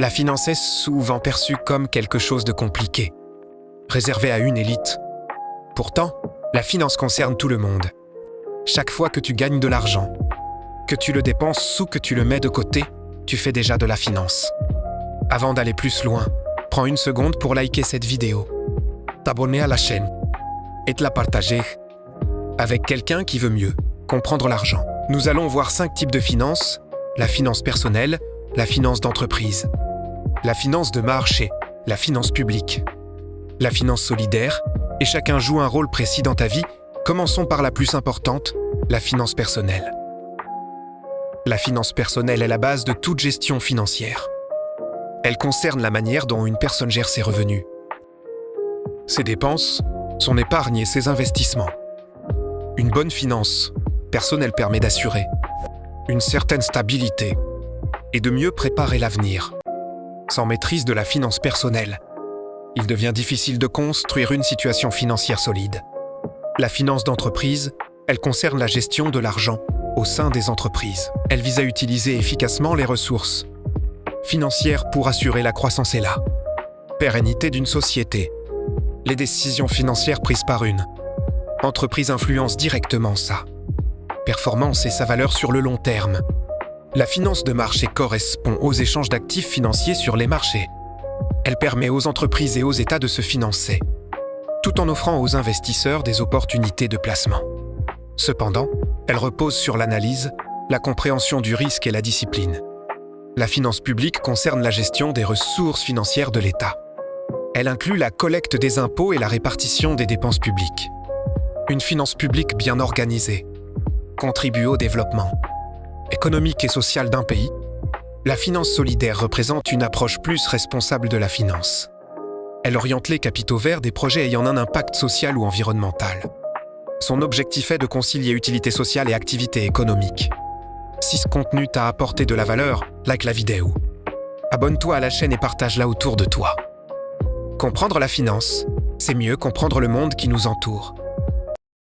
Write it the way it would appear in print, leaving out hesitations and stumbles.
La finance est souvent perçue comme quelque chose de compliqué, réservé à une élite. Pourtant, la finance concerne tout le monde. Chaque fois que tu gagnes de l'argent, que tu le dépenses ou que tu le mets de côté, tu fais déjà de la finance. Avant d'aller plus loin, prends une seconde pour liker cette vidéo, t'abonner à la chaîne et te la partager avec quelqu'un qui veut mieux comprendre l'argent. Nous allons voir 5 types de finances: la finance personnelle, la finance d'entreprise, la finance de marché, la finance publique, la finance solidaire, et chacun joue un rôle précis dans ta vie. Commençons par la plus importante, la finance personnelle. La finance personnelle est la base de toute gestion financière. Elle concerne la manière dont une personne gère ses revenus, ses dépenses, son épargne et ses investissements. Une bonne finance personnelle permet d'assurer une certaine stabilité et de mieux préparer l'avenir. Sans maîtrise de la finance personnelle, il devient difficile de construire une situation financière solide. La finance d'entreprise, elle concerne la gestion de l'argent au sein des entreprises. Elle vise à utiliser efficacement les ressources financières pour assurer la croissance et la pérennité d'une société. Les décisions financières prises par une entreprise influencent directement sa performance et sa valeur sur le long terme. La finance de marché correspond aux échanges d'actifs financiers sur les marchés. Elle permet aux entreprises et aux États de se financer, tout en offrant aux investisseurs des opportunités de placement. Cependant, elle repose sur l'analyse, la compréhension du risque et la discipline. La finance publique concerne la gestion des ressources financières de l'État. Elle inclut la collecte des impôts et la répartition des dépenses publiques. Une finance publique bien organisée contribue au développement économique et social d'un pays. La finance solidaire représente une approche plus responsable de la finance. Elle oriente les capitaux vers des projets ayant un impact social ou environnemental. Son objectif est de concilier utilité sociale et activité économique. Si ce contenu t'a apporté de la valeur, like la vidéo. Abonne-toi à la chaîne et partage-la autour de toi. Comprendre la finance, c'est mieux comprendre le monde qui nous entoure.